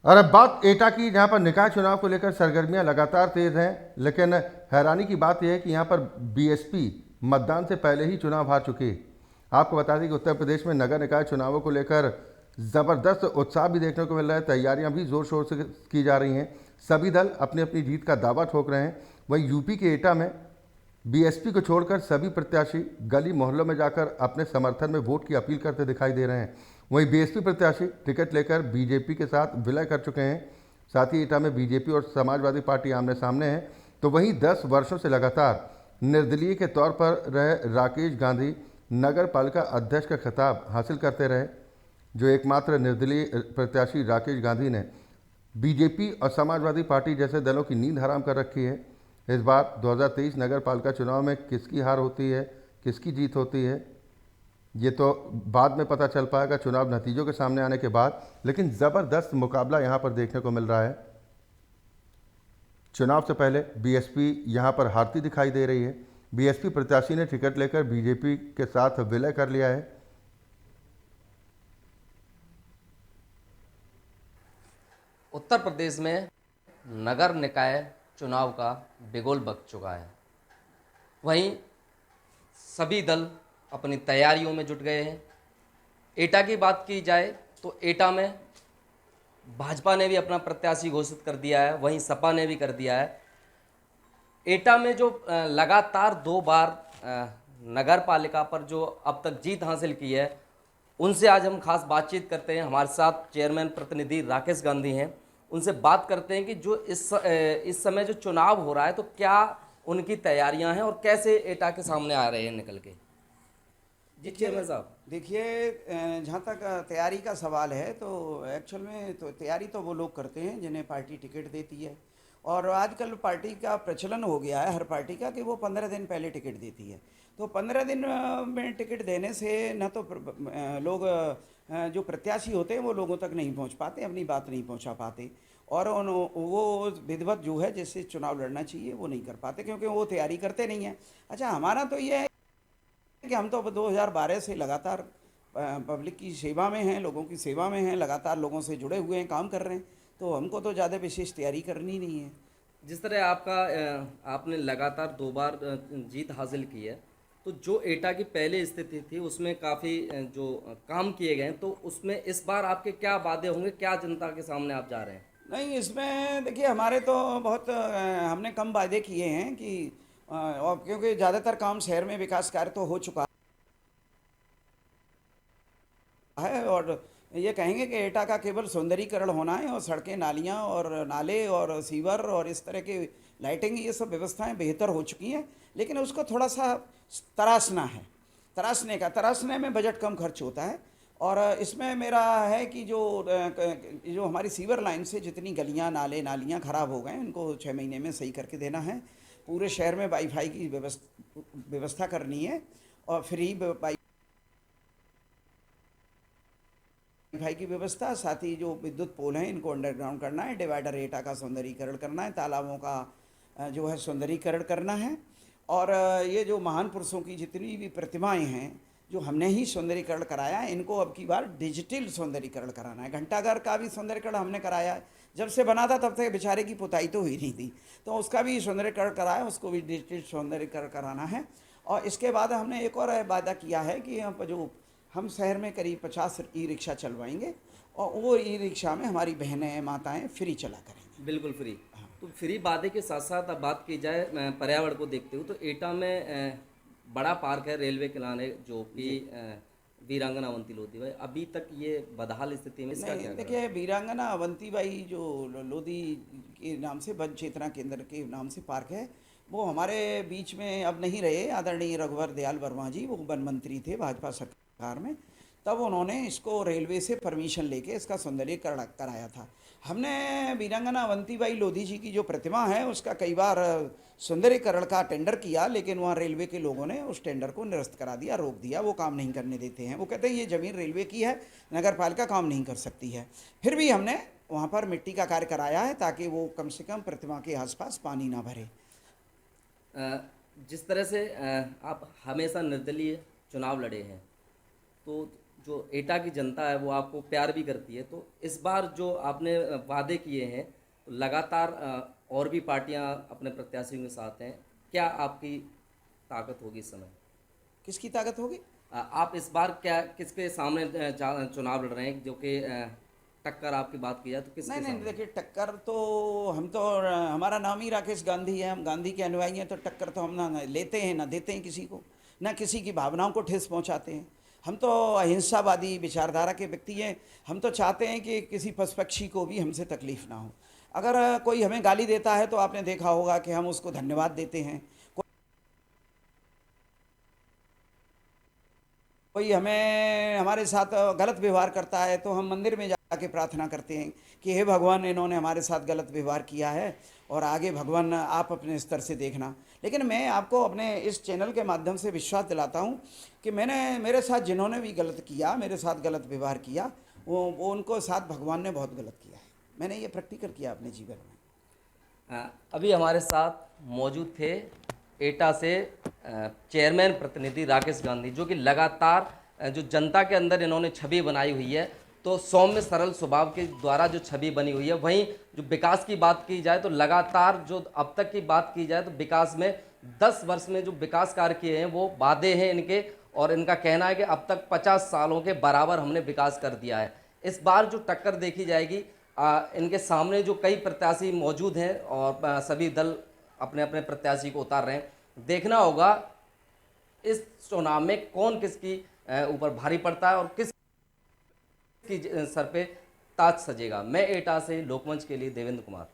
और अब बात एटा की, जहां पर निकाय चुनाव को लेकर सरगर्मियां लगातार तेज हैं, लेकिन हैरानी की बात यह है कि यहां पर बीएसपी मतदान से पहले ही चुनाव हार चुकी। आपको बता दें कि उत्तर प्रदेश में नगर निकाय चुनावों को लेकर ज़बरदस्त उत्साह भी देखने को मिल रहा है, तैयारियां भी ज़ोर शोर से की जा रही हैं। सभी दल अपनी अपनी जीत का दावा ठोक रहे हैं। वहीं यूपी के एटा में बीएसपी को छोड़कर सभी प्रत्याशी गली मोहल्लों में जाकर अपने समर्थन में वोट की अपील करते दिखाई दे रहे हैं। वहीं बीएसपी प्रत्याशी टिकट लेकर बीजेपी के साथ विलय कर चुके हैं। साथ ही एटा में बीजेपी और समाजवादी पार्टी आमने सामने है। तो वहीं 10 वर्षों से लगातार निर्दलीय के तौर पर रहे राकेश गांधी नगर पालिका अध्यक्ष का खिताब हासिल करते रहे। जो एकमात्र निर्दलीय प्रत्याशी राकेश गांधी ने बीजेपी और समाजवादी पार्टी जैसे दलों की नींद हराम कर रखी है। इस बार 2023 नगर पालिका चुनाव में किसकी हार होती है, किसकी जीत होती है, ये तो बाद में पता चल पाएगा चुनाव नतीजों के सामने आने के बाद। लेकिन ज़बरदस्त मुकाबला यहाँ पर देखने को मिल रहा है। चुनाव से पहले बीएसपी यहाँ पर हारती दिखाई दे रही है। बीएसपी प्रत्याशी ने टिकट लेकर बीजेपी के साथ विलय कर लिया है। उत्तर प्रदेश में नगर निकाय चुनाव का बिगुल बज चुका है। वहीं सभी दल अपनी तैयारियों में जुट गए हैं। एटा की बात की जाए तो एटा में भाजपा ने भी अपना प्रत्याशी घोषित कर दिया है, वहीं सपा ने भी कर दिया है। एटा में जो लगातार 2 बार नगर पालिका पर जो अब तक जीत हासिल की है, उनसे आज हम खास बातचीत करते हैं। हमारे साथ चेयरमैन प्रतिनिधि राकेश गांधी हैं। उनसे बात करते हैं कि जो इस समय जो चुनाव हो रहा है तो क्या उनकी तैयारियां हैं और कैसे एटा के सामने आ रहे हैं निकल के। जी देखिए चेयरमैन साहब। जहाँ तक तैयारी का सवाल है तो एक्चुअल में तो तैयारी तो वो लोग करते हैं जिन्हें पार्टी टिकट देती है। और आजकल पार्टी का प्रचलन हो गया है हर पार्टी का कि वो 15 दिन पहले टिकट देती है। तो 15 दिन में टिकट देने से न तो लोग जो प्रत्याशी होते हैं वो लोगों तक नहीं पहुंच पाते, अपनी बात नहीं पहुंचा पाते। और वो विधिवत जो है जिससे चुनाव लड़ना चाहिए वो नहीं कर पाते क्योंकि वो तैयारी करते नहीं हैं। अच्छा, हमारा तो ये है कि हम तो अब 2012 से लगातार पब्लिक की सेवा में हैं, लोगों की सेवा में हैं, लगातार लोगों से जुड़े हुए हैं, काम कर रहे हैं। तो हमको तो ज़्यादा विशेष तैयारी करनी नहीं है। जिस तरह आपने लगातार 2 बार जीत हासिल की है, तो जो एटा की पहले स्थिति थी उसमें काफ़ी जो काम किए गए हैं, तो उसमें इस बार आपके क्या वादे होंगे, क्या जनता के सामने आप जा रहे हैं। नहीं, इसमें देखिए हमारे तो बहुत हमने कम वायदे किए हैं कि और क्योंकि ज़्यादातर काम शहर में विकास कार्य तो हो चुका है। और ये कहेंगे कि एटा का केवल सौंदर्यीकरण होना है और सड़कें, नालियाँ और नाले और सीवर और इस तरह की लाइटिंग, ये सब व्यवस्थाएं बेहतर हो चुकी हैं। लेकिन उसको थोड़ा सा तराशना है। तराशने में बजट कम खर्च होता है। और इसमें मेरा है कि जो हमारी सीवर लाइन से जितनी गलियां, नाले, नालियां खराब हो गए हैं उनको 6 महीने में सही करके देना है। पूरे शहर में वाईफाई की व्यवस्था करनी है और फ्री वाईफाई की व्यवस्था, साथ ही जो विद्युत पोल हैं इनको अंडरग्राउंड करना है, डिवाइडर एटा का सौंदर्यीकरण करना है, तालाबों का जो है सौंदर्यीकरण करना है। और ये जो महान पुरुषों की जितनी भी प्रतिमाएं हैं जो हमने ही सौंदर्यीकरण कराया है, इनको अब की बार डिजिटल सौंदर्यीकरण कराना है। घंटाघर का भी सौंदर्यीकरण हमने कराया है। जब से बना था तब तक बेचारे की पुताई तो हुई नहीं थी, तो उसका भी सौंदर्यीकरण कराया, उसको भी डिजिटल सौंदर्यीकरण कराना है। और इसके बाद हमने एक और वादा किया है कि हम शहर में करीब 50 ई रिक्शा चलवाएंगे और वो ई रिक्शा में हमारी बहनें, माताएं फ्री चला करेंगी। बिल्कुल फ्री। तो फ्री वादे के साथ साथ अब बात की जाए पर्यावरण को देखते हुए, तो एटा में बड़ा पार्क है रेलवे किनारे जो कि वीरांगना अवंती लोधी भाई, अभी तक ये बदहाल स्थिति में, इसका नहीं, क्या देखिए वीरांगना अवंतीबाई जो लोधी के नाम से वन चेतना केंद्र के नाम से पार्क है, वो हमारे बीच में अब नहीं रहे। आदरणीय रघुवर दयाल वर्मा जी, वो वन मंत्री थे भाजपा सरकार में, तब उन्होंने इसको रेलवे से परमिशन लेके इसका सौंदर्यीकरण कराया था। हमने वीरांगना अवंतीबाई लोधी जी की जो प्रतिमा है उसका कई बार सौंदर्यीकरण का टेंडर किया, लेकिन वहाँ रेलवे के लोगों ने उस टेंडर को निरस्त करा दिया, रोक दिया। वो काम नहीं करने देते हैं। वो कहते हैं ये ज़मीन रेलवे की है, नगर पालिका काम नहीं कर सकती है। फिर भी हमने वहाँ पर मिट्टी का कार्य कराया है ताकि वो कम से कम प्रतिमा के आसपास पानी ना भरे। जिस तरह से आप हमेशा निर्दलीय चुनाव लड़े हैं, तो जो एटा की जनता है वो आपको प्यार भी करती है, तो इस बार जो आपने वादे किए हैं, तो लगातार और भी पार्टियां अपने प्रत्याशियों के साथ हैं, क्या आपकी ताकत होगी इस समय? किसकी ताकत होगी? आप इस बार क्या किसके सामने चुनाव लड़ रहे हैं, जो कि टक्कर आपकी बात की जाए तो किसके नहीं नहीं, सामने? देखिए टक्कर तो हम तो हमारा नाम ही राकेश गांधी है, हम गांधी के अनुयायी हैं, तो टक्कर तो हम ना लेते हैं ना देते हैं किसी को, ना किसी की भावनाओं को ठेस पहुंचाते हैं। हम तो अहिंसावादी विचारधारा के व्यक्ति हैं। हम तो चाहते हैं कि किसी पशुपक्षी को भी हमसे तकलीफ ना हो। अगर कोई हमें गाली देता है तो आपने देखा होगा कि हम उसको धन्यवाद देते हैं। कोई हमें हमारे साथ गलत व्यवहार करता है तो हम मंदिर में जाके प्रार्थना करते हैं कि हे भगवान, इन्होंने हमारे साथ गलत व्यवहार किया है और आगे भगवान आप अपने स्तर से देखना। लेकिन मैं आपको अपने इस चैनल के माध्यम से विश्वास दिलाता हूँ कि मेरे साथ जिन्होंने भी गलत किया, मेरे साथ गलत व्यवहार किया, वो उनको साथ भगवान ने बहुत गलत किया है। मैंने ये प्रैक्टिकल किया अपने जीवन में। अभी हमारे साथ मौजूद थे एटा से चेयरमैन प्रतिनिधि राकेश गांधी, जो कि लगातार जो जनता के अंदर इन्होंने छवि बनाई हुई है, तो सौम्य सरल स्वभाव के द्वारा जो छवि बनी हुई है, वहीं जो विकास की बात की जाए तो लगातार जो अब तक की बात की जाए तो विकास में 10 वर्ष में जो विकास कार्य किए हैं वो वादे हैं इनके, और इनका कहना है कि अब तक 50 सालों के बराबर हमने विकास कर दिया है। इस बार जो टक्कर देखी जाएगी, इनके सामने जो कई प्रत्याशी मौजूद हैं और सभी दल अपने अपने प्रत्याशी को उतार रहे हैं। देखना होगा इस चुनाव में कौन किसकी ऊपर भारी पड़ता है और किस की सर पे ताज सजेगा। मैं एटा से लोकमंच के लिए देवेंद्र कुमार।